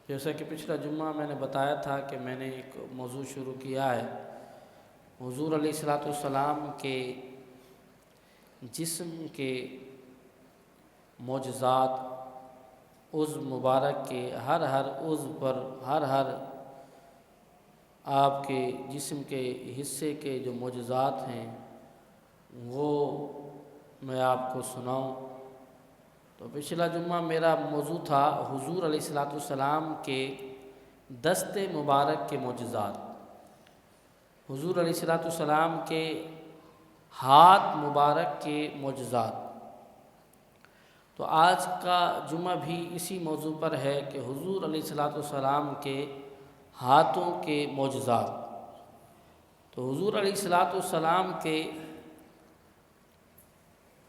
جیسا کہ پچھلا جمعہ میں نے بتایا تھا کہ میں نے ایک موضوع شروع کیا ہے حضور علیہ الصلوۃ والسلام کے جسم کے معجزات، عضو مبارک کے ہر عضو پر ہر آپ کے جسم کے حصے کے جو معجزات ہیں وہ میں آپ کو سناؤں۔ تو پچھلا جمعہ میرا موضوع تھا حضور علیہ الصلوۃ والسلام کے دست مبارک کے معجزات، حضور علیہ الصلوۃ والسلام کے ہاتھ مبارک کے معجزات۔ تو آج کا جمعہ بھی اسی موضوع پر ہے کہ حضور علیہ الصلوۃ والسلام کے ہاتھوں کے معجزات۔ تو حضور علیہ الصلوۃ والسلام کے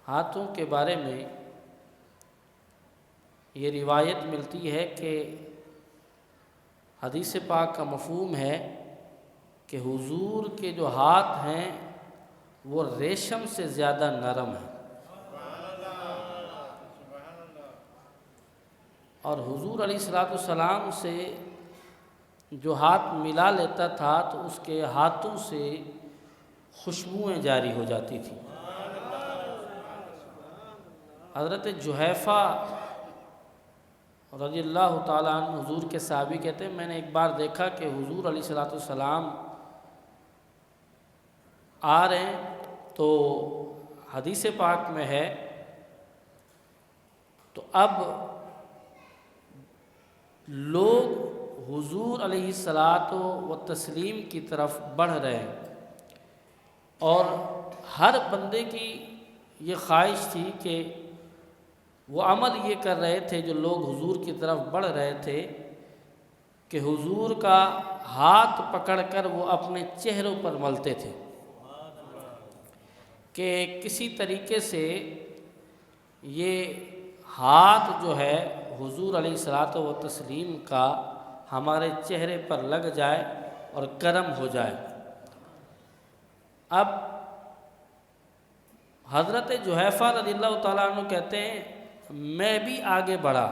ہاتھوں کے بارے میں یہ روایت ملتی ہے کہ حدیث پاک کا مفہوم ہے کہ حضور کے جو ہاتھ ہیں وہ ریشم سے زیادہ نرم ہیں، اور حضور علیہ الصلوۃ والسلام سے جو ہاتھ ملا لیتا تھا تو اس کے ہاتھوں سے خوشبوئیں جاری ہو جاتی تھیں۔ حضرت جحیفہ رضی اللہ تعالیٰ عنہ حضور کے صحابی کہتے ہیں میں نے ایک بار دیکھا کہ حضور علیہ الصلوۃ والسلام آ رہے ہیں، تو حدیث پاک میں ہے تو اب لوگ حضور علیہ الصلوۃ والتسلیم کی طرف بڑھ رہے ہیں، اور ہر بندے کی یہ خواہش تھی کہ وہ عمل یہ کر رہے تھے جو لوگ حضور کی طرف بڑھ رہے تھے کہ حضور کا ہاتھ پکڑ کر وہ اپنے چہروں پر ملتے تھے کہ کسی طریقے سے یہ ہاتھ جو ہے حضور علیہ الصلوۃ والتسلیم کا ہمارے چہرے پر لگ جائے اور گرم ہو جائے۔ اب حضرت جحیفہ رضی اللہ تعالیٰ عنہ کہتے ہیں میں بھی آگے بڑھا،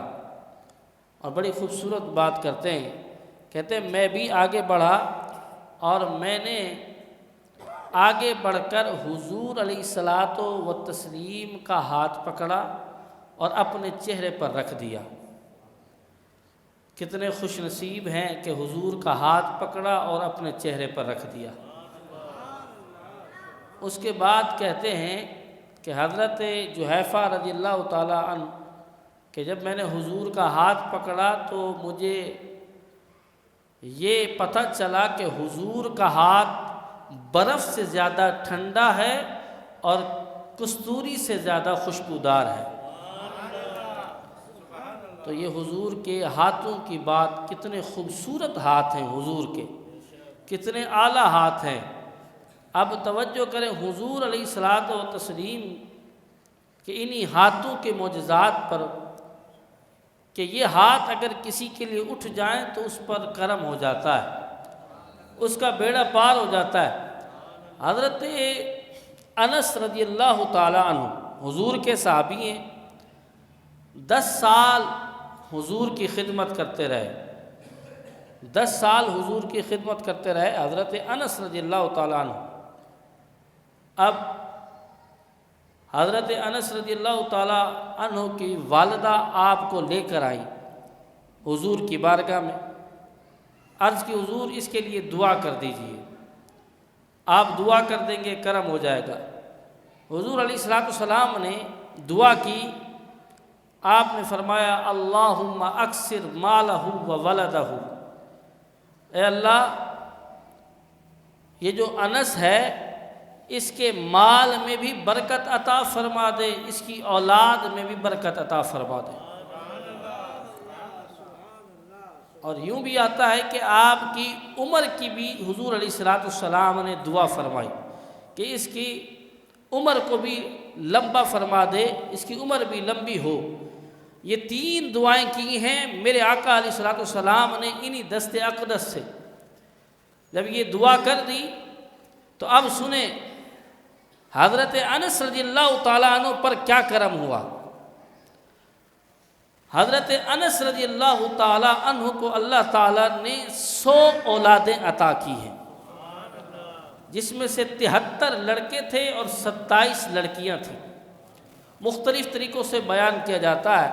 اور بڑی خوبصورت بات کرتے ہیں، کہتے ہیں میں بھی آگے بڑھا اور میں نے آگے بڑھ کر حضور علیہ الصلوۃ والتسلیم کا ہاتھ پکڑا اور اپنے چہرے پر رکھ دیا۔ کتنے خوش نصیب ہیں کہ حضور کا ہاتھ پکڑا اور اپنے چہرے پر رکھ دیا۔ اس کے بعد کہتے ہیں کہ حضرت جحیفہ رضی اللہ تعالیٰ عنہ کہ جب میں نے حضور کا ہاتھ پکڑا تو مجھے یہ پتہ چلا کہ حضور کا ہاتھ برف سے زیادہ ٹھنڈا ہے اور کستوری سے زیادہ خوشبودار ہے۔ تو یہ حضور کے ہاتھوں کی بات، کتنے خوبصورت ہاتھ ہیں حضور کے، کتنے اعلیٰ ہاتھ ہیں۔ اب توجہ کریں حضور علیہ الصلوۃ والتسلیم کہ انہی ہاتھوں کے معجزات پر کہ یہ ہاتھ اگر کسی کے لیے اٹھ جائیں تو اس پر کرم ہو جاتا ہے، اس کا بیڑا پار ہو جاتا ہے۔ حضرت انس رضی اللہ تعالیٰ عنہ حضور کے صحابی ہیں، 10 سال حضور کی خدمت کرتے رہے، 10 سال حضور کی خدمت کرتے رہے حضرت انس رضی اللہ تعالیٰ عنہ۔ اب حضرت انس رضی اللہ تعالیٰ عنہ کی والدہ آپ کو لے کر آئیں حضور کی بارگاہ میں، عرض کی حضور اس کے لیے دعا کر دیجئے، آپ دعا کر دیں گے کرم ہو جائے گا۔ حضور علیہ الصلوۃ والسلام نے دعا کی، آپ نے فرمایا اللہم اکثر مالہ و ولدہ، اے اللہ یہ جو انس ہے اس کے مال میں بھی برکت عطا فرما دے، اس کی اولاد میں بھی برکت عطا فرما دے۔ اور یوں بھی آتا ہے کہ آپ کی عمر کی بھی حضور علیہ الصلوۃ والسلام نے دعا فرمائی کہ اس کی عمر کو بھی لمبا فرما دے، اس کی عمر بھی لمبی ہو۔ یہ 3 دعائیں کی ہیں میرے آقا علیہ الصلوۃ والسلام نے انہی دست اقدس سے۔ جب یہ دعا کر دی تو اب سنیں حضرت انس رضی اللہ تعالیٰ عنہ پر کیا کرم ہوا۔ حضرت انس رضی اللہ تعالی عنہ کو اللہ تعالیٰ نے 100 اولادیں عطا کی ہیں، جس میں سے 73 لڑکے تھے اور 27 لڑکیاں تھیں۔ مختلف طریقوں سے بیان کیا جاتا ہے۔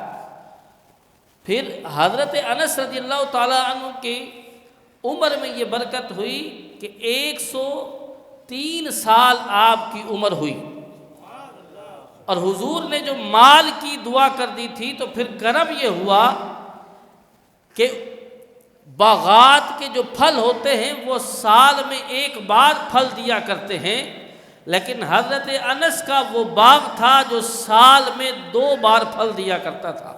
پھر حضرت انس رضی اللہ تعالی عنہ کی عمر میں یہ برکت ہوئی کہ 103 سال آپ کی عمر ہوئی، اور حضور نے جو مال کی دعا کر دی تھی تو پھر کرم یہ ہوا کہ باغات کے جو پھل ہوتے ہیں وہ سال میں ایک بار پھل دیا کرتے ہیں، لیکن حضرت انس کا وہ باغ تھا جو سال میں 2 بار پھل دیا کرتا تھا۔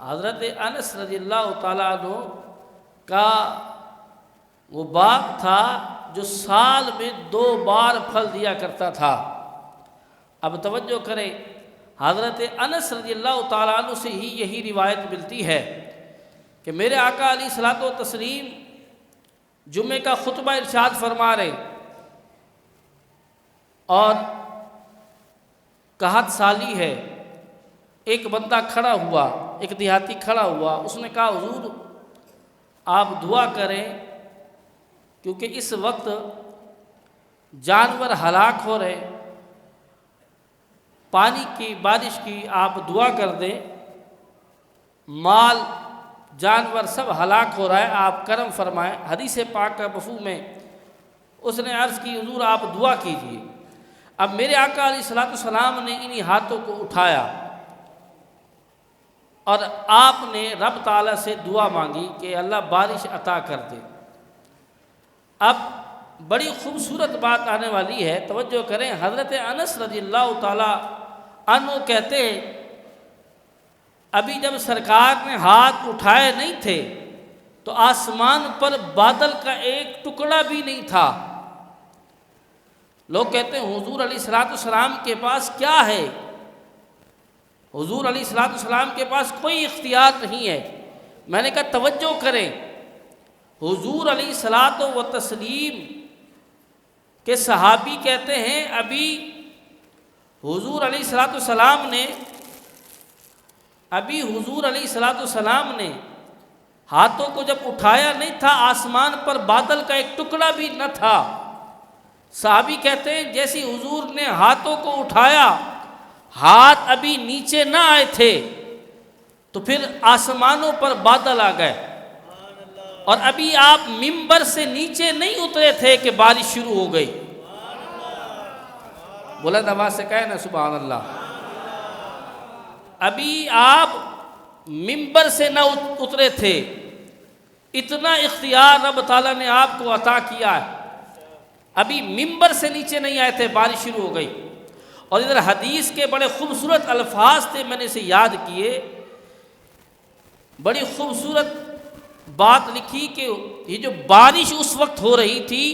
حضرت انس رضی اللہ تعالیٰ عنہ کا وہ باغ تھا جو سال میں 2 بار پھل دیا کرتا تھا۔ اب توجہ کریں، حضرت انس رضی اللہ تعالیٰ عنہ سے ہی یہی روایت ملتی ہے کہ میرے آقا علیہ الصلوۃ والتسلیم جمعے کا خطبہ ارشاد فرما رہے، اور قحط سالی ہے، ایک بندہ کھڑا ہوا، ایک دیہاتی کھڑا ہوا، اس نے کہا حضور آپ دعا کریں کیونکہ اس وقت جانور ہلاک ہو رہے، پانی کی بارش کی آپ دعا کر دیں، مال جانور سب ہلاک ہو رہا ہے، آپ کرم فرمائیں۔ حدیث پاک کا مفہوم ہے۔ اس نے عرض کی حضور آپ دعا کیجئے۔ اب میرے آقا علیہ الصلوۃ والسلام نے انہی ہاتھوں کو اٹھایا اور آپ نے رب تعالیٰ سے دعا مانگی کہ اللہ بارش عطا کر دے۔ اب بڑی خوبصورت بات آنے والی ہے، توجہ کریں۔ حضرت انس رضی اللہ تعالیٰ عنہ کہتے ہیں ابھی جب سرکار نے ہاتھ اٹھائے نہیں تھے تو آسمان پر بادل کا ایک ٹکڑا بھی نہیں تھا۔ لوگ کہتے ہیں حضور علیہ الصلوۃ والسلام کے پاس کیا ہے؟ حضور علیہ الصلوۃ والسلام کے پاس کوئی اختیار نہیں ہے۔ میں نے کہا توجہ کریں، حضور علیہ الصلوۃ والتسلیم کے صحابی کہتے ہیں ابھی حضور علیہ الصلوۃ والسلام نے ہاتھوں کو جب اٹھایا نہیں تھا، آسمان پر بادل کا ایک ٹکڑا بھی نہ تھا۔ صحابی کہتے ہیں جیسی حضور نے ہاتھوں کو اٹھایا، ہاتھ ابھی نیچے نہ آئے تھے تو پھر آسمانوں پر بادل آ گئے، اور ابھی آپ منبر سے نیچے نہیں اترے تھے کہ بارش شروع ہو گئی۔ بلند آواز سے کہے نا سبحان اللہ۔ ابھی آپ منبر سے نہ اترے تھے، اتنا اختیار رب تعالیٰ نے آپ کو عطا کیا ہے، ابھی منبر سے نیچے نہیں آئے تھے، بارش شروع ہو گئی۔ اور ادھر حدیث کے بڑے خوبصورت الفاظ تھے، میں نے اسے یاد کیے، بڑی خوبصورت بات لکھی کہ یہ جو بارش اس وقت ہو رہی تھی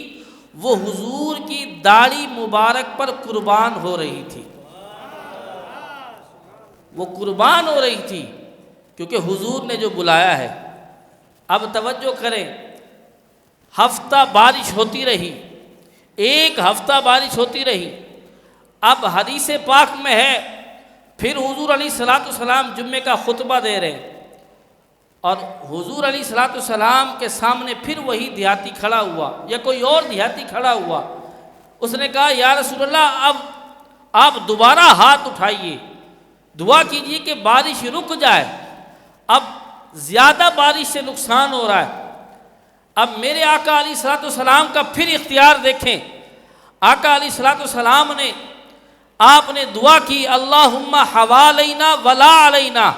وہ حضور کی داڑھی مبارک پر قربان ہو رہی تھی، وہ قربان ہو رہی تھی کیونکہ حضور نے جو بلایا ہے۔ اب توجہ کریں، ہفتہ بارش ہوتی رہی، 1 ہفتہ بارش ہوتی رہی۔ اب حدیث پاک میں ہے پھر حضور علیہ الصلوۃ والسلام جمعے کا خطبہ دے رہے ہیں، اور حضور علیہ الصلوۃ والسلام کے سامنے پھر وہی دیہاتی کھڑا ہوا یا کوئی اور دیہاتی کھڑا ہوا۔ اس نے کہا یا رسول اللہ اب آپ دوبارہ ہاتھ اٹھائیے، دعا کیجئے کہ بارش رک جائے، اب زیادہ بارش سے نقصان ہو رہا ہے۔ اب میرے آقا علیہ الصلوۃ والسلام کا پھر اختیار دیکھیں، آقا علیہ الصلوۃ والسلام نے آپ نے دعا کی اللہم حوالینا ولا علینا،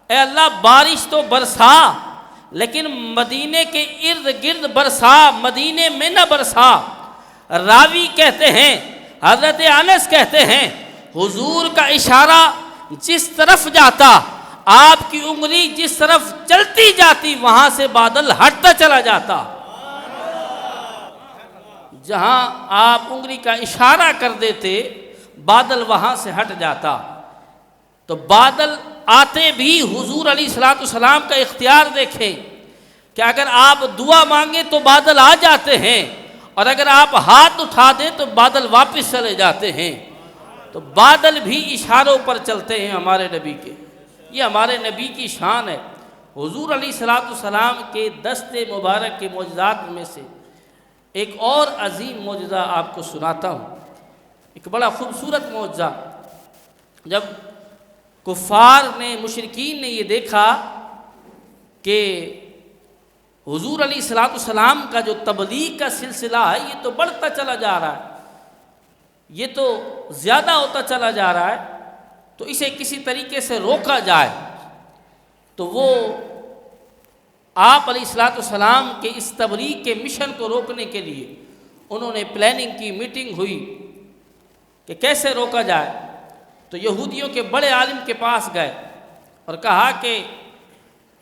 اے اللہ بارش تو برسا لیکن مدینے کے ارد گرد برسا، مدینے میں نہ برسا۔ راوی کہتے ہیں، حضرت انس کہتے ہیں حضور کا اشارہ جس طرف جاتا، آپ کی انگلی جس طرف چلتی جاتی وہاں سے بادل ہٹتا چلا جاتا، جہاں آپ انگلی کا اشارہ کر دیتے بادل وہاں سے ہٹ جاتا۔ تو بادل آتے بھی حضور علیہ الصلوۃ والسلام کا اختیار دیکھیں کہ اگر آپ دعا مانگیں تو بادل آ جاتے ہیں، اور اگر آپ ہاتھ اٹھا دیں تو بادل واپس چلے جاتے ہیں۔ تو بادل بھی اشاروں پر چلتے ہیں ہمارے نبی کے، یہ ہمارے نبی کی شان ہے۔ حضور علیہ الصلوۃ والسلام کے دست مبارک کے معجزات میں سے ایک اور عظیم معجزہ آپ کو سناتا ہوں، ایک بڑا خوبصورت معجزہ۔ جب کفار نے، مشرکین نے یہ دیکھا کہ حضور علیہ الصلوۃ والسلام کا جو تبلیغ کا سلسلہ ہے یہ تو بڑھتا چلا جا رہا ہے، یہ تو زیادہ ہوتا چلا جا رہا ہے، تو اسے کسی طریقے سے روکا جائے، تو وہ آپ علیہ الصلوۃ والسلام کے اس تبلیغ کے مشن کو روکنے کے لیے انہوں نے پلاننگ کی، میٹنگ ہوئی کہ کیسے روکا جائے۔ تو یہودیوں کے بڑے عالم کے پاس گئے اور کہا کہ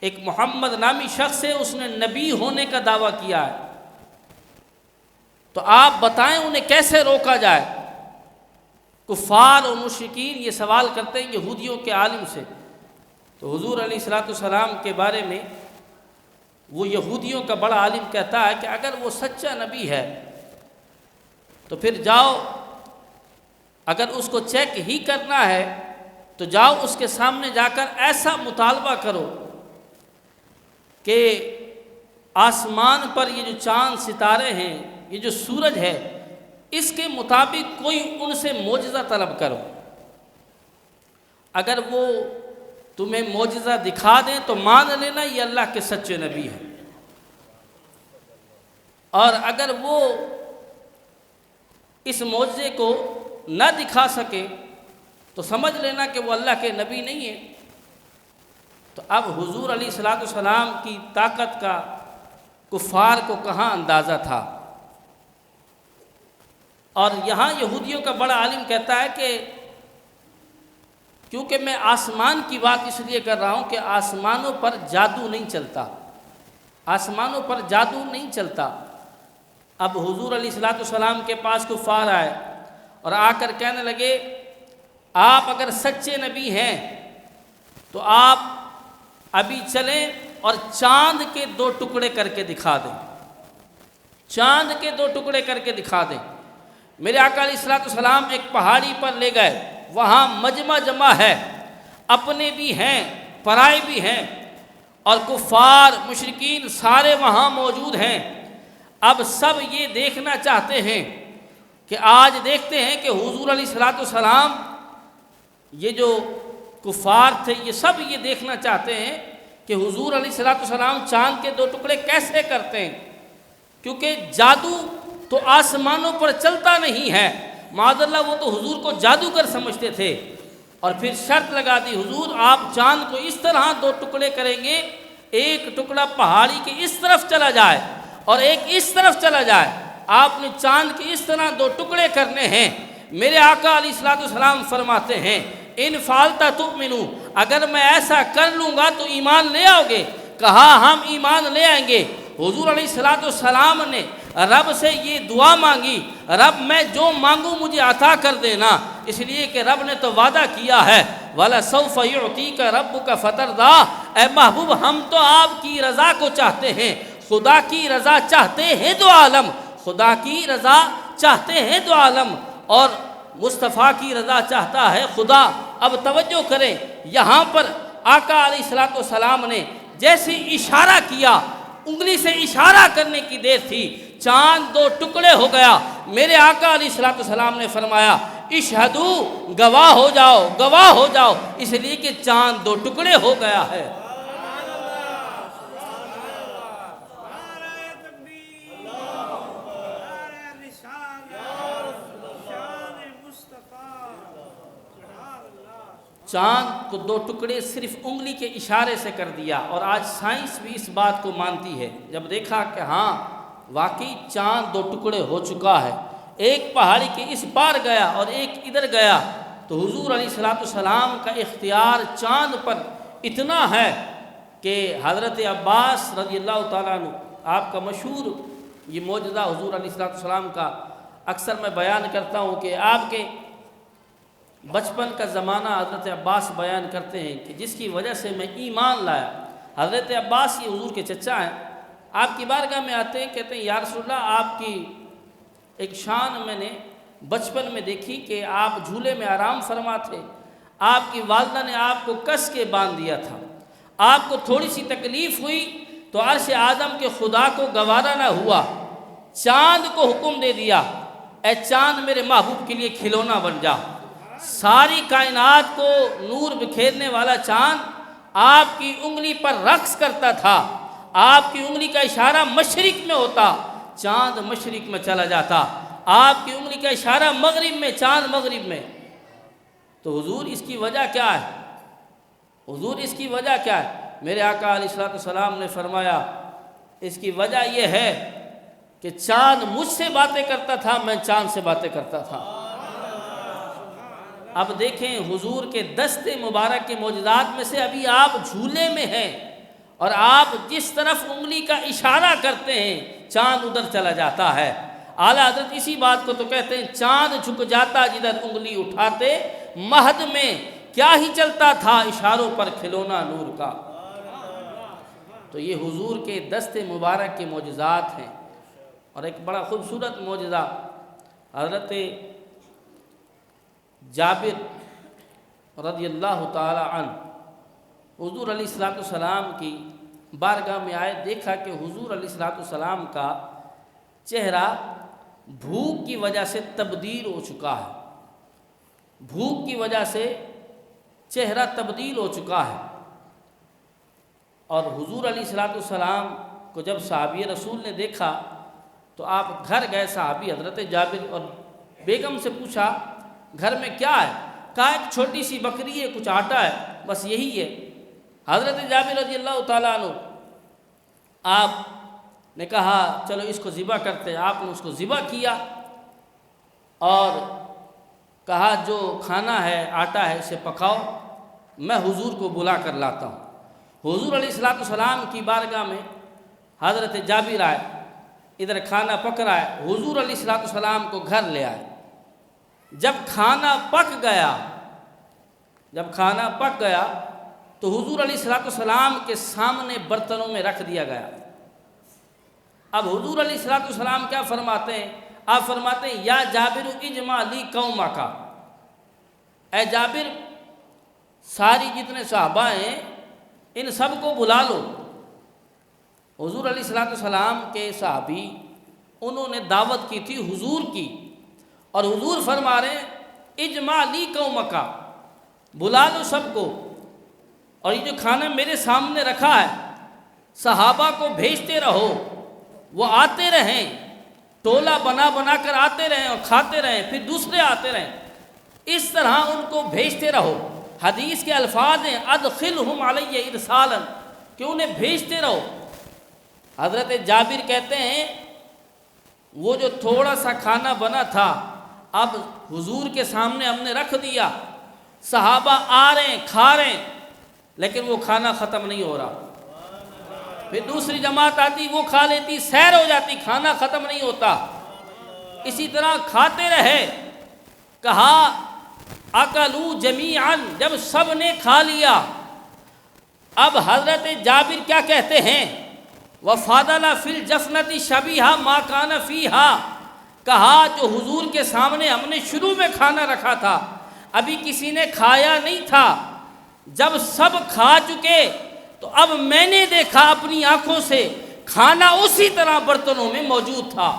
ایک محمد نامی شخص ہے، اس نے نبی ہونے کا دعویٰ کیا ہے، تو آپ بتائیں انہیں کیسے روکا جائے۔ کفار اور مشرکین یہ سوال کرتے ہیں یہودیوں کے عالم سے۔ تو حضور علیہ الصلوۃ والسلام کے بارے میں وہ یہودیوں کا بڑا عالم کہتا ہے کہ اگر وہ سچا نبی ہے تو پھر جاؤ، اگر اس کو چیک ہی کرنا ہے تو جاؤ اس کے سامنے جا کر ایسا مطالبہ کرو کہ آسمان پر یہ جو چاند ستارے ہیں، یہ جو سورج ہے، اس کے مطابق کوئی ان سے معجزہ طلب کرو۔ اگر وہ تمہیں معجزہ دکھا دیں تو مان لینا یہ اللہ کے سچے نبی ہیں، اور اگر وہ اس معجزے کو نہ دکھا سکے تو سمجھ لینا کہ وہ اللہ کے نبی نہیں ہیں۔ تو اب حضور علیہ الصلوۃ والسلام کی طاقت کا کفار کو کہاں اندازہ تھا، اور یہاں یہودیوں کا بڑا عالم کہتا ہے کہ کیونکہ میں آسمان کی بات اس لیے کر رہا ہوں کہ آسمانوں پر جادو نہیں چلتا، آسمانوں پر جادو نہیں چلتا۔ اب حضور علیہ الصلوۃ والسلام کے پاس کفار آئے اور آ کر کہنے لگے آپ اگر سچے نبی ہیں تو آپ ابھی چلیں اور چاند کے 2 ٹکڑے کر کے دکھا دیں، چاند کے 2 ٹکڑے کر کے دکھا دیں۔ میرے آقا علیہ الصلوۃ والسلام ایک پہاڑی پر لے گئے، وہاں مجمع جمع ہے، اپنے بھی ہیں پرائے بھی ہیں، اور کفار مشرکین سارے وہاں موجود ہیں۔ اب سب یہ دیکھنا چاہتے ہیں کہ آج دیکھتے ہیں کہ حضور علیہ الصلوۃ والسلام، یہ جو کفار تھے یہ سب یہ دیکھنا چاہتے ہیں کہ حضور علیہ الصلوۃ والسلام چاند کے 2 ٹکڑے کیسے کرتے ہیں، کیونکہ جادو تو آسمانوں پر چلتا نہیں ہے۔ معاذ اللہ وہ تو حضور کو جادوگر سمجھتے تھے، اور پھر شرط لگا دی حضور آپ چاند کو اس طرح 2 ٹکڑے کریں گے، ایک ٹکڑا پہاڑی کے اس طرف چلا جائے اور ایک اس طرف چلا جائے، آپ نے چاند کے اس طرح 2 ٹکڑے کرنے ہیں۔ میرے آقا علیہ الصلوۃ والسلام فرماتے ہیں ان فعلت تؤمنوا، اگر میں ایسا کر لوں گا تو ایمان لے آؤ گے؟ کہا ہم ایمان لے آئیں گے۔ حضور علیہ الصلوۃ والسلام نے رب سے یہ دعا مانگی، رب میں جو مانگوں مجھے عطا کر دینا، اس لیے کہ رب نے تو وعدہ کیا ہے وَلَسَوْفَ يُعْطِيكَ رَبُّكَ فَتَرْضَىٰ، اے محبوب ہم تو آپ کی رضا کو چاہتے ہیں، خدا کی رضا چاہتے ہیں دو عالم، خدا کی رضا چاہتے ہیں دو عالم، اور مصطفیٰ کی رضا چاہتا ہے خدا۔ اب توجہ کریں، یہاں پر آقا علیہ الصلوۃ والسلام نے جیسے اشارہ کیا، انگلی سے اشارہ کرنے کی دیر تھی، چاند 2 ٹکڑے ہو گیا۔ میرے آقا علیہ الصلوۃ والسلام نے فرمایا اشہدو، گواہ ہو جاؤ، گواہ ہو جاؤ، اس لیے کہ چاند 2 ٹکڑے ہو گیا ہے۔ چاند کو 2 ٹکڑے صرف انگلی کے اشارے سے کر دیا، اور آج سائنس بھی اس بات کو مانتی ہے۔ جب دیکھا کہ ہاں واقعی چاند 2 ٹکڑے ہو چکا ہے، ایک پہاڑی کے اس پار گیا اور ایک ادھر گیا، تو حضور علیہ الصلوۃ والسلام کا اختیار چاند پر اتنا ہے کہ حضرت عباس رضی اللہ تعالیٰ عنہ، آپ کا مشہور یہ معجزہ حضور علیہ الصلوۃ والسلام کا اکثر میں بیان کرتا ہوں کہ آپ کے بچپن کا زمانہ حضرت عباس بیان کرتے ہیں کہ جس کی وجہ سے میں ایمان لایا۔ حضرت عباس یہ حضور کے چچا ہیں، آپ کی بارگاہ میں آتے ہیں، کہتے ہیں یا رسول اللہ آپ کی ایک شان میں نے بچپن میں دیکھی کہ آپ جھولے میں آرام فرما تھے، آپ کی والدہ نے آپ کو کس کے باندھ دیا تھا، آپ کو تھوڑی سی تکلیف ہوئی تو عرش اعظم کے خدا کو گوارا نہ ہوا، چاند کو حکم دے دیا اے چاند میرے محبوب کے لیے کھلونا بن جا۔ ساری کائنات کو نور بکھیرنے والا چاند آپ کی انگلی پر رقص کرتا تھا، آپ کی انگلی کا اشارہ مشرق میں ہوتا چاند مشرق میں چلا جاتا، آپ کی انگلی کا اشارہ مغرب میں چاند مغرب میں۔ تو حضور اس کی وجہ کیا ہے؟ حضور اس کی وجہ کیا ہے؟ میرے آقا علیہ السلام نے فرمایا اس کی وجہ یہ ہے کہ چاند مجھ سے باتیں کرتا تھا، میں چاند سے باتیں کرتا تھا۔ اب دیکھیں حضور کے دست مبارک کے معجزات میں سے ابھی آپ جھولے میں ہیں اور آپ جس طرف انگلی کا اشارہ کرتے ہیں چاند ادھر چلا جاتا ہے۔ اعلیٰ حضرت اسی بات کو تو کہتے ہیں چاند جھک جاتا جدھر انگلی اٹھاتے، مہد میں کیا ہی چلتا تھا اشاروں پر کھلونا نور کا۔ تو یہ حضور کے دست مبارک کے معجزات ہیں۔ اور ایک بڑا خوبصورت معجزہ حضرت جابر رضی اللہ تعالی عنہ حضور علیہ السلام کی بارگاہ میں آئے، دیکھا کہ حضور علیہ السلام کا چہرہ بھوک کی وجہ سے تبدیل ہو چکا ہے، بھوک کی وجہ سے چہرہ تبدیل ہو چکا ہے۔ اور حضور علیہ السلام کو جب صحابی رسول نے دیکھا تو آپ گھر گئے، صحابی حضرت جابر، اور بیگم سے پوچھا گھر میں کیا ہے؟ کہا ایک چھوٹی سی بکری ہے، کچھ آٹا ہے، بس یہی ہے۔ حضرت جابر رضی اللہ تعالیٰ عنہ آپ نے کہا چلو اس کو ذبح کرتے ہیں۔ آپ نے اس کو ذبح کیا اور کہا جو کھانا ہے آٹا ہے اسے پکاؤ، میں حضور کو بلا کر لاتا ہوں۔ حضور علیہ السلام کی بارگاہ میں حضرت جابر آئے، ادھر کھانا پک رہا ہے، حضور علیہ السلام کو گھر لے آئے۔ جب کھانا پک گیا تو حضور علیہ السلام کے سامنے برتنوں میں رکھ دیا گیا۔ اب حضور علیہ السلام کیا فرماتے ہیں؟ آپ فرماتے ہیں یا جابر اجمع لی قومک، اے جابر ساری جتنے صحابہ ہیں ان سب کو بلا لو۔ حضور علیہ السلام کے صحابی انہوں نے دعوت کی تھی حضور کی، اور حضور فرما رہے ہیں اجمع لی قومک، بلا لو سب کو، اور یہ جو کھانا میرے سامنے رکھا ہے صحابہ کو بھیجتے رہو، وہ آتے رہیں، ٹولہ بنا بنا کر آتے رہیں اور کھاتے رہیں، پھر دوسرے آتے رہیں، اس طرح ان کو بھیجتے رہو۔ حدیث کے الفاظ ہیں ادخلہم علی ارسالا، کہ انہیں بھیجتے رہو۔ حضرت جابر کہتے ہیں وہ جو تھوڑا سا کھانا بنا تھا اب حضور کے سامنے ہم نے رکھ دیا، صحابہ آ رہے ہیں کھا رہے ہیں، لیکن وہ کھانا ختم نہیں ہو رہا۔ پھر دوسری جماعت آتی وہ کھا لیتی، سیر ہو جاتی، کھانا ختم نہیں ہوتا۔ اسی طرح کھاتے رہے۔ کہا اکلوا جمیعا، جب سب نے کھا لیا اب حضرت جابر کیا کہتے ہیں وَفَضَلَ فِي الْجَفْنَةِ شَبِيهَ مَا كَانَ فِيهَا، کہا جو حضور کے سامنے ہم نے شروع میں کھانا رکھا تھا ابھی کسی نے کھایا نہیں تھا، جب سب کھا چکے تو اب میں نے دیکھا اپنی آنکھوں سے کھانا اسی طرح برتنوں میں موجود تھا۔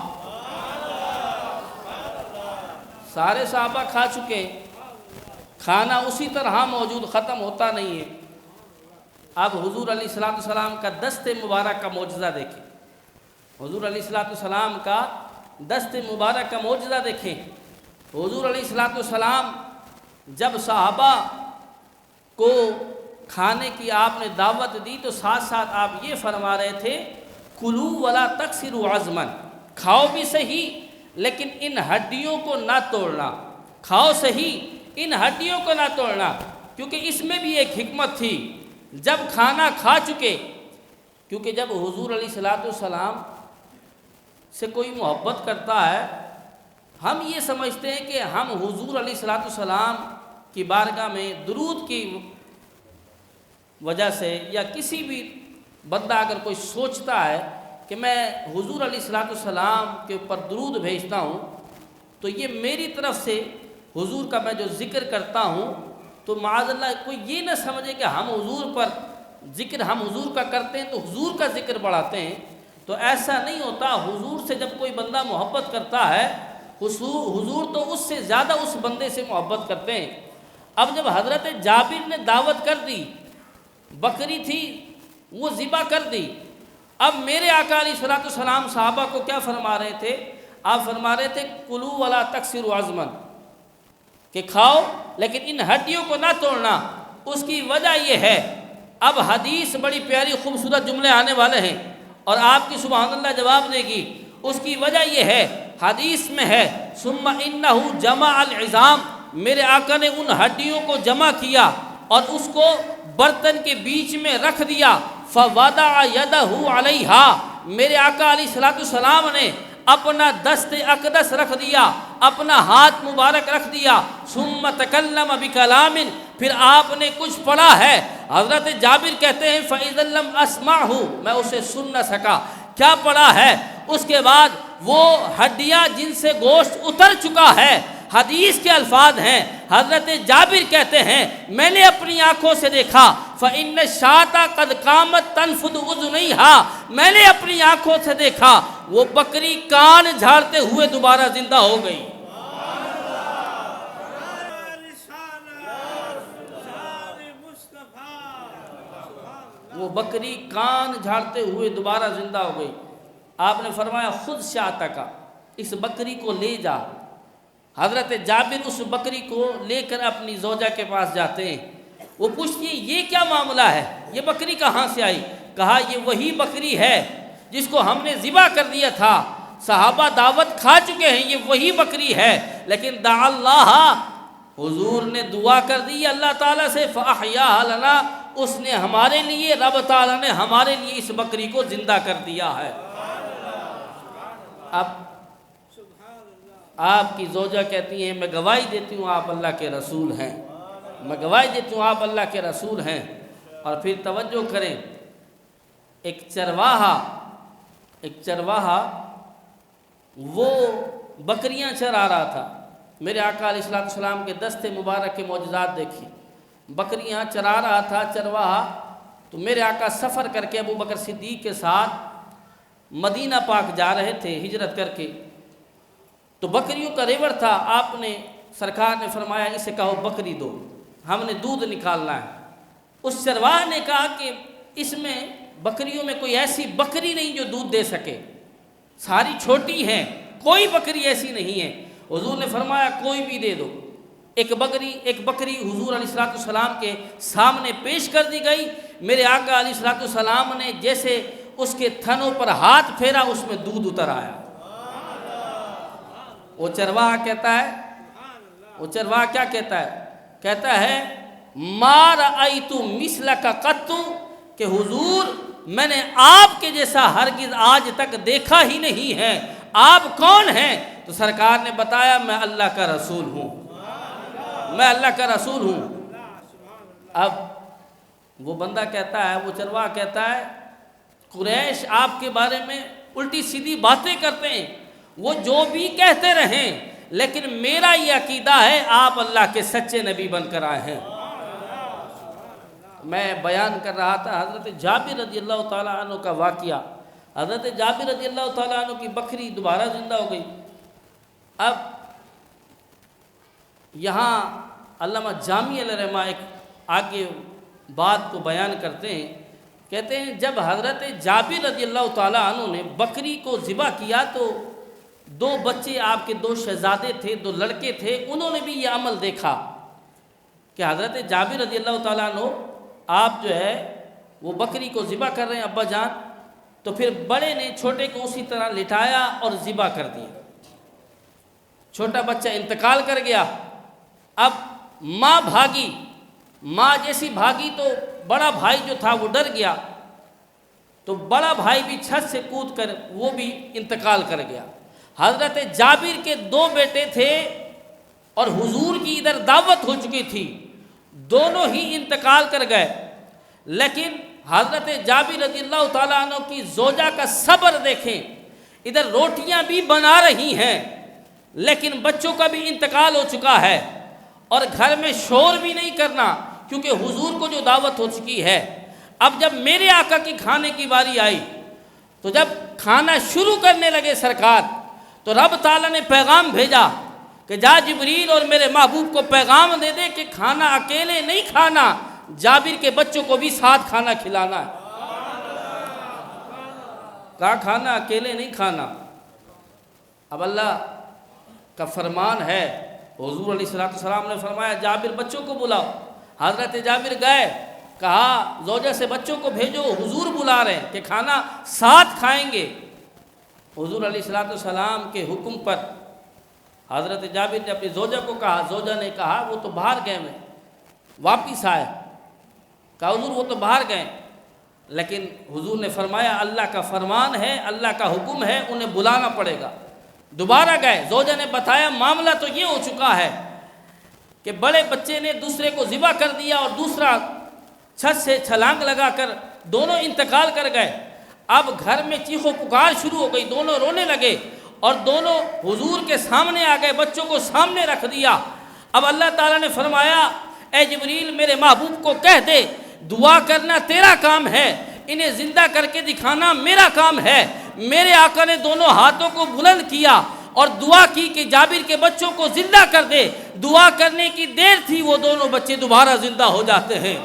سارے صحابہ کھا چکے، کھانا اسی طرح موجود، ختم ہوتا نہیں ہے۔ اب حضور علیہ السلام کا دست مبارک کا معجزہ دیکھیں، حضور علیہ السلام کا دست مبارک کا معجزہ دیکھیں۔ حضور علیہ السلام جب صحابہ کو کھانے کی آپ نے دعوت دی تو ساتھ ساتھ آپ یہ فرما رہے تھے کلو ولا تکسروا عظما، کھاؤ بھی صحیح لیکن ان ہڈیوں کو نہ توڑنا، کھاؤ صحیح ان ہڈیوں کو نہ توڑنا، کیونکہ اس میں بھی ایک حکمت تھی۔ جب کھانا کھا چکے، کیونکہ جب حضور علیہ السلام سے کوئی محبت کرتا ہے ہم یہ سمجھتے ہیں کہ ہم حضور علیہ السلام کی بارگاہ میں درود کی وجہ سے، یا کسی بھی بندہ اگر کوئی سوچتا ہے کہ میں حضور علیہ الصلوۃ والسلام کے اوپر درود بھیجتا ہوں تو یہ میری طرف سے حضور کا میں جو ذکر کرتا ہوں تو معاذ اللہ کوئی یہ نہ سمجھے کہ ہم حضور پر ذکر ہم حضور کا کرتے ہیں تو حضور کا ذکر بڑھاتے ہیں، تو ایسا نہیں ہوتا۔ حضور سے جب کوئی بندہ محبت کرتا ہے حضور تو اس سے زیادہ اس بندے سے محبت کرتے ہیں۔ اب جب حضرت جابر نے دعوت کر دی، بکری تھی وہ ذبح کر دی، اب میرے آقا علیہ الصلوۃ والسلام صحابہ کو کیا فرما رہے تھے؟ آپ فرما رہے تھے کلو ولا تکسروا عظما، کہ کھاؤ لیکن ان ہڈیوں کو نہ توڑنا۔ اس کی وجہ یہ ہے، اب حدیث بڑی پیاری خوبصورت جملے آنے والے ہیں اور آپ کی سبحان اللہ جواب دے گی۔ اس کی وجہ یہ ہے، حدیث میں ہے ثم انہ جمع العظام، میرے آقا نے ان ہڈیوں کو جمع کیا اور اس کو برتن کے بیچ میں رکھ دیا، فوضع یدہ علیہا، میرے آقا علیہ الصلوۃ والسلام نے اپنا دست اقدس رکھ دیا، اپنا ہاتھ مبارک رکھ دیا، ثم تکلم بکلام، پھر آپ نے کچھ پڑھا ہے۔ حضرت جابر کہتے ہیں فَإِذَا لَمْ أَسْمَعْهُ، میں اسے سن نہ سکا، کیا پڑھا ہے؟ اس کے بعد وہ ہڈیاں جن سے گوشت اتر چکا ہے، حدیث کے الفاظ ہیں، حضرت جابر کہتے ہیں میں نے اپنی آنکھوں سے دیکھا، فَإِنَّ الشَّاةَ قَدْ قَامَتْ تَنْفُضُ أُذُنَيْهَا، میں نے اپنی آنکھوں سے دیکھا وہ بکری کان جھاڑتے ہوئے دوبارہ زندہ ہو گئی۔ وہ بکری کان جھاڑتے ہوئے دوبارہ زندہ ہو گئی۔ آپ نے فرمایا خود شاتک، اس بکری کو لے جا۔ حضرت جابر اس بکری کو لے کر اپنی زوجہ کے پاس جاتے ہیں، وہ پوچھتی ہے یہ کیا معاملہ ہے، یہ بکری کہاں سے آئی؟ کہا یہ وہی بکری ہے جس کو ہم نے ذبح کر دیا تھا، صحابہ دعوت کھا چکے ہیں، یہ وہی بکری ہے، لیکن دعا اللہ، حضور نے دعا کر دی اللہ تعالیٰ سے، فَأَحْيَاهَا لَنَا، اس نے ہمارے لیے، رب تعالیٰ نے ہمارے لیے اس بکری کو زندہ کر دیا ہے۔ اب آپ کی زوجہ کہتی ہیں میں گواہی دیتی ہوں آپ اللہ کے رسول ہیں، میں گواہی دیتی ہوں آپ اللہ کے رسول ہیں۔ اور پھر توجہ کریں، ایک چرواہا وہ بکریاں چرا رہا تھا، میرے آقا علیہ الصلوۃ والسلام کے دست مبارک کے معجزات دیکھی، بکریاں چرا رہا تھا چرواہا، تو میرے آقا سفر کر کے ابو بکر صدیق کے ساتھ مدینہ پاک جا رہے تھے ہجرت کر کے، تو بکریوں کا ریوڑ تھا، آپ نے سرکار نے فرمایا اسے کہو بکری دو، ہم نے دودھ نکالنا ہے۔ اس چرواہے نے کہا کہ اس میں بکریوں میں کوئی ایسی بکری نہیں جو دودھ دے سکے، ساری چھوٹی ہیں، کوئی بکری ایسی نہیں ہے۔ حضور نے فرمایا کوئی بھی دے دو۔ ایک بکری حضور علیہ الصلوۃ والسلام کے سامنے پیش کر دی گئی، میرے آقا علیہ الصلوۃ والسلام نے جیسے اس کے تھنوں پر ہاتھ پھیرا اس میں دودھ اتر آیا۔ وہ چرواہا کہتا ہے، وہ چرواہا کیا کہتا ہے؟ کہتا ہے ما رأیت مثلک قط، کہ حضور میں نے آپ کے جیسا ہرگز آج تک دیکھا ہی نہیں ہے، آپ کون ہیں؟ تو سرکار نے بتایا میں اللہ کا رسول ہوں، میں اللہ کا رسول ہوں۔ اب وہ بندہ کہتا ہے، وہ چرواہا کہتا ہے قریش آپ کے بارے میں الٹی سیدھی باتیں کرتے ہیں، وہ جو بھی کہتے رہیں، لیکن میرا یہ عقیدہ ہے آپ اللہ کے سچے نبی بن کر آئے ہیں۔ میں بیان کر رہا تھا حضرت جابر رضی اللہ تعالیٰ عنہ کا واقعہ، حضرت جابر رضی اللہ تعالیٰ عنہ کی بکری دوبارہ زندہ ہو گئی۔ اب یہاں علامہ جامی علیہ رحمہ ایک آگے بات کو بیان کرتے ہیں، کہتے ہیں جب حضرت جابر رضی اللہ تعالیٰ عنہ نے بکری کو ذبح کیا تو دو بچے آپ کے، دو شہزادے تھے، دو لڑکے تھے، انہوں نے بھی یہ عمل دیکھا کہ حضرت جابر رضی اللہ تعالیٰ عنہ آپ جو ہے وہ بکری کو ذبح کر رہے ہیں ابا جان، تو پھر بڑے نے چھوٹے کو اسی طرح لٹایا اور ذبح کر دیا، چھوٹا بچہ انتقال کر گیا۔ اب ماں بھاگی، ماں جیسی بھاگی تو بڑا بھائی جو تھا وہ ڈر گیا، تو بڑا بھائی بھی چھت سے کود کر وہ بھی انتقال کر گیا۔ حضرت جابر کے دو بیٹے تھے اور حضور کی ادھر دعوت ہو چکی تھی، دونوں ہی انتقال کر گئے، لیکن حضرت جابر رضی اللہ تعالیٰ عنہ کی زوجہ کا صبر دیکھیں، ادھر روٹیاں بھی بنا رہی ہیں لیکن بچوں کا بھی انتقال ہو چکا ہے، اور گھر میں شور بھی نہیں کرنا کیونکہ حضور کو جو دعوت ہو چکی ہے۔ اب جب میرے آقا کی کھانے کی باری آئی تو جب کھانا شروع کرنے لگے سرکار، تو رب تعالیٰ نے پیغام بھیجا کہ جا جبریل اور میرے محبوب کو پیغام دے دے کہ کھانا اکیلے نہیں کھانا، جابر کے بچوں کو بھی ساتھ کھانا کھلانا ہے۔ کہا کھانا اکیلے نہیں کھانا۔ اب اللہ کا فرمان ہے، حضور علیہ السلام نے فرمایا جابر بچوں کو بلاؤ۔ حضرت جابر گئے، کہا زوجہ سے بچوں کو بھیجو، حضور بلا رہے ہیں کہ کھانا ساتھ کھائیں گے۔ حضور علیہ السلام کے حکم پر حضرت جابر نے اپنی زوجہ کو کہا، زوجہ نے کہا وہ تو باہر گئے، میں واپس آئے، کہا حضور وہ تو باہر گئے، لیکن حضور نے فرمایا اللہ کا فرمان ہے، اللہ کا حکم ہے، انہیں بلانا پڑے گا۔ دوبارہ گئے، زوجہ نے بتایا معاملہ تو یہ ہو چکا ہے کہ بڑے بچے نے دوسرے کو ذبح کر دیا اور دوسرا چھت سے چھلانگ لگا کر دونوں انتقال کر گئے۔ اب گھر میں چیخ و پکار شروع ہو گئی، دونوں رونے لگے اور دونوں حضور کے سامنے آ گئے، بچوں کو سامنے رکھ دیا۔ اب اللہ تعالیٰ نے فرمایا اے جبریل میرے محبوب کو کہہ دے دعا کرنا تیرا کام ہے، انہیں زندہ کر کے دکھانا میرا کام ہے۔ میرے آقا نے دونوں ہاتھوں کو بلند کیا اور دعا کی کہ جابر کے بچوں کو زندہ کر دے۔ دعا کرنے کی دیر تھی، وہ دونوں بچے دوبارہ زندہ ہو جاتے ہیں۔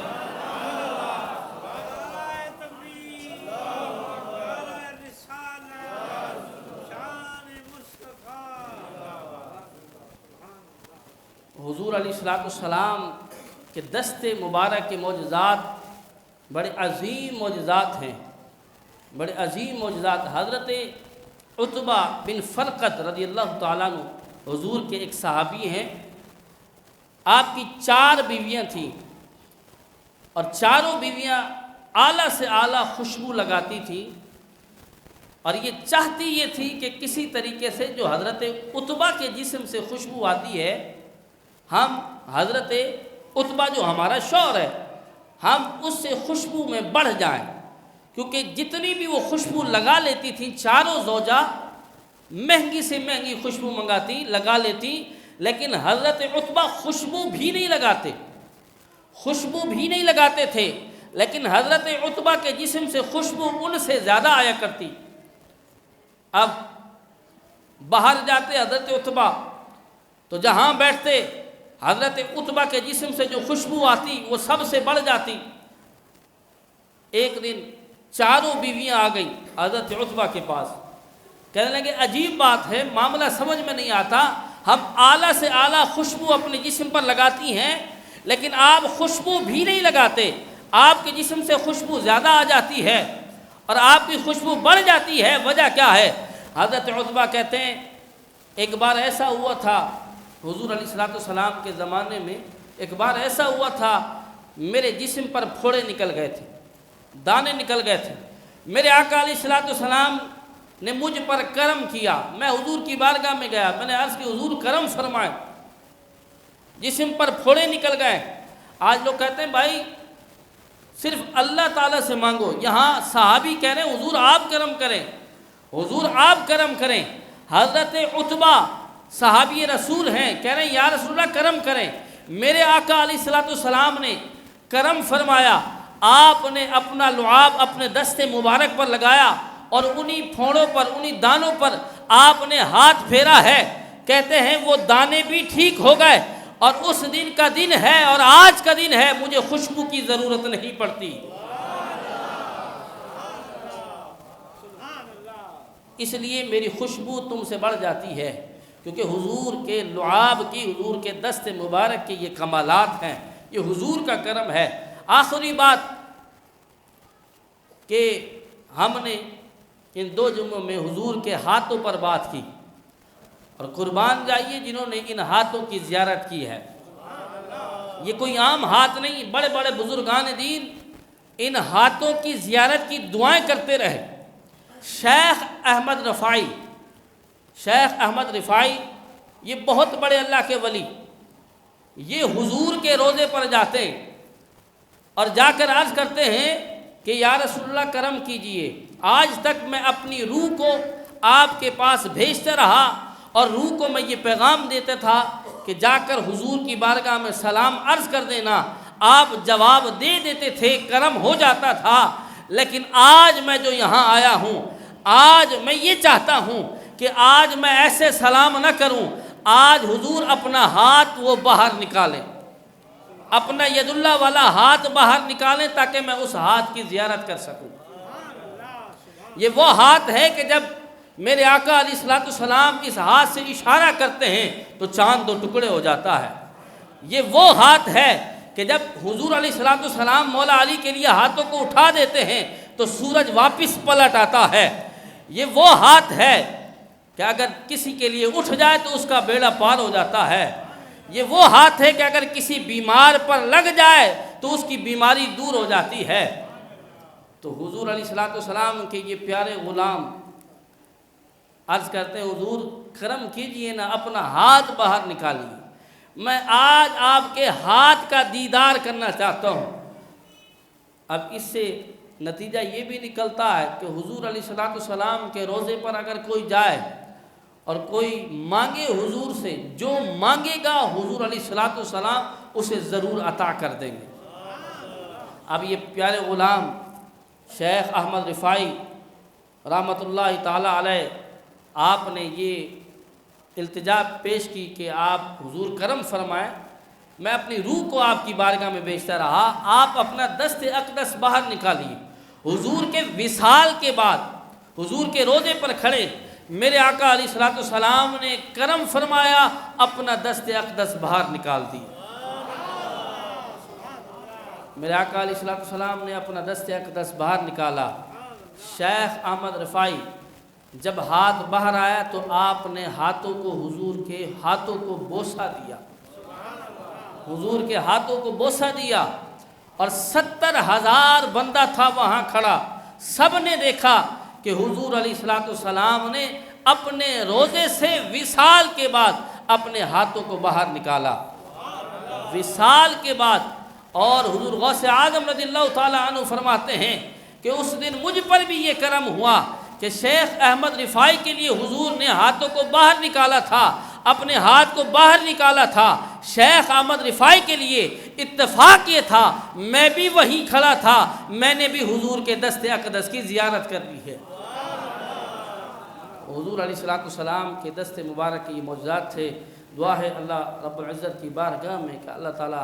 حضور علیہ السلام کے دست مبارک کے معجزات بڑے عظیم معجزات ہیں، بڑے عظیم معجزات۔ حضرت عتبہ بن فرقد رضی اللہ تعالیٰ عنہ حضور کے ایک صحابی ہیں، آپ کی 4 بیویاں تھیں اور چاروں بیویاں اعلیٰ سے اعلیٰ خوشبو لگاتی تھیں، اور یہ چاہتی یہ تھی کہ کسی طریقے سے جو حضرت عتبہ کے جسم سے خوشبو آتی ہے، ہم حضرت عتبہ جو ہمارا شوہر ہے ہم اس سے خوشبو میں بڑھ جائیں، کیونکہ جتنی بھی وہ خوشبو لگا لیتی تھیں چاروں زوجہ مہنگی سے مہنگی خوشبو منگاتی لگا لیتی، لیکن حضرت عتبہ خوشبو بھی نہیں لگاتے تھے، لیکن حضرت عتبہ کے جسم سے خوشبو ان سے زیادہ آیا کرتی۔ اب باہر جاتے حضرت عتبہ تو جہاں بیٹھتے حضرت عتبہ کے جسم سے جو خوشبو آتی وہ سب سے بڑھ جاتی۔ ایک دن چاروں بیویاں آ گئیں حضرت عتبہ کے پاس، کہنے لگے عجیب بات ہے، معاملہ سمجھ میں نہیں آتا، ہم اعلیٰ سے اعلیٰ خوشبو اپنے جسم پر لگاتی ہیں لیکن آپ خوشبو بھی نہیں لگاتے، آپ کے جسم سے خوشبو زیادہ آ جاتی ہے اور آپ کی خوشبو بڑھ جاتی ہے، وجہ کیا ہے؟ حضرت عتبہ کہتے ہیں ایک بار ایسا ہوا تھا، حضور علیہ السلام کے زمانے میں ایک بار ایسا ہوا تھا، میرے جسم پر پھوڑے نکل گئے تھے، دانے نکل گئے تھے، میرے آقا علیہ السلام نے مجھ پر کرم کیا، میں حضور کی بارگاہ میں گیا، میں نے عرض کی حضور کرم فرمائے، جسم پر پھوڑے نکل گئے۔ آج لوگ کہتے ہیں بھائی صرف اللہ تعالیٰ سے مانگو، یہاں صحابی کہہ رہے ہیں حضور آپ کرم کریں، حضور آپ کرم کریں۔ حضرت عتبہ صحابی رسول ہیں، کہہ رہے ہیں یا رسول اللہ کرم کریں، میرے آقا علیہ السلام نے کرم فرمایا، آپ نے اپنا لعاب اپنے دست مبارک پر لگایا اور انہی پھوڑوں پر انہی دانوں پر آپ نے ہاتھ پھیرا ہے، کہتے ہیں وہ دانے بھی ٹھیک ہو گئے، اور اس دن کا دن ہے اور آج کا دن ہے، مجھے خوشبو کی ضرورت نہیں پڑتی۔ اس لیے میری خوشبو تم سے بڑھ جاتی ہے، کیونکہ حضور کے لعاب کی، حضور کے دست مبارک کے یہ کمالات ہیں، یہ حضور کا کرم ہے۔ آخری بات کہ ہم نے ان 2 جمعوں میں حضور کے ہاتھوں پر بات کی، اور قربان جائیے جنہوں نے ان ہاتھوں کی زیارت کی ہے، یہ کوئی عام ہاتھ نہیں، بڑے بڑے بزرگان دین ان ہاتھوں کی زیارت کی دعائیں کرتے رہے۔ شیخ احمد رفاعی یہ بہت بڑے اللہ کے ولی، یہ حضور کے روضے پر جاتے اور جا کر عرض کرتے ہیں کہ یا رسول اللہ کرم کیجئے، آج تک میں اپنی روح کو آپ کے پاس بھیجتا رہا اور روح کو میں یہ پیغام دیتا تھا کہ جا کر حضور کی بارگاہ میں سلام عرض کر دینا، آپ جواب دے دیتے تھے، کرم ہو جاتا تھا، لیکن آج میں جو یہاں آیا ہوں، آج میں یہ چاہتا ہوں کہ آج میں ایسے سلام نہ کروں، آج حضور اپنا ہاتھ وہ باہر نکالیں، اپنا ید اللہ والا ہاتھ باہر نکالیں تاکہ میں اس ہاتھ کی زیارت کر سکوں۔ یہ وہ ہاتھ ہے کہ جب میرے آقا علیہ السلام اس ہاتھ سے اشارہ کرتے ہیں تو چاند دو ٹکڑے ہو جاتا ہے۔ یہ وہ ہاتھ ہے کہ جب حضور علیہ السلام مولا علی کے لیے ہاتھوں کو اٹھا دیتے ہیں تو سورج واپس پلٹ آتا ہے۔ یہ وہ ہاتھ ہے کہ اگر کسی کے لیے اٹھ جائے تو اس کا بیڑا پار ہو جاتا ہے۔ یہ وہ ہاتھ ہے کہ اگر کسی بیمار پر لگ جائے تو اس کی بیماری دور ہو جاتی ہے۔ تو حضور علیہ السلام کے یہ پیارے غلام عرض کرتے ہیں حضور کرم کیجئے نا، اپنا ہاتھ باہر نکالیے، میں آج آپ کے ہاتھ کا دیدار کرنا چاہتا ہوں۔ اب اس سے نتیجہ یہ بھی نکلتا ہے کہ حضور علیہ السلام کے روضے پر اگر کوئی جائے اور کوئی مانگے حضور سے، جو مانگے گا حضور علیہ السلام اسے ضرور عطا کر دیں گے۔ اب یہ پیارے غلام شیخ احمد رفاعی رحمۃ اللہ تعالی علیہ، آپ نے یہ التجا پیش کی کہ آپ حضور کرم فرمائیں، میں اپنی روح کو آپ کی بارگاہ میں بھیجتا رہا، آپ اپنا دست اقدس باہر نکالیے۔ حضور کے وصال کے بعد حضور کے روضے پر کھڑے میرے آقا علیہ السلام نے کرم فرمایا، اپنا دست اقدس باہر نکال دی۔ میرے آقا علیہ السلام نے اپنا دست اقدس باہر نکالا۔ شیخ احمد رفاعی جب ہاتھ باہر آیا تو آپ نے ہاتھوں کو حضور کے ہاتھوں کو بوسہ دیا، حضور کے ہاتھوں کو بوسہ دیا، اور 70,000 بندہ تھا وہاں کھڑا، سب نے دیکھا کہ حضور علیہ السلام نے اپنے روضے سے وصال کے بعد اپنے ہاتھوں کو باہر نکالا، وصال کے بعد۔ اور حضور غوث اعظم رضی اللہ تعالیٰ عنہ فرماتے ہیں کہ اس دن مجھ پر بھی یہ کرم ہوا کہ شیخ احمد رفاعی کے لیے حضور نے ہاتھوں کو باہر نکالا تھا، اپنے ہاتھ کو باہر نکالا تھا۔ شیخ احمد رفاعی کے لیے اتفاق یہ تھا، میں بھی وہیں کھڑا تھا، میں نے بھی حضور کے دست اقدس کی زیارت کر لی ہے۔ حضور علیہ السلام کے دست مبارک کے یہ معجزات تھے۔ دعا ہے اللہ رب العزت کی بارگاہ میں کہ اللہ تعالی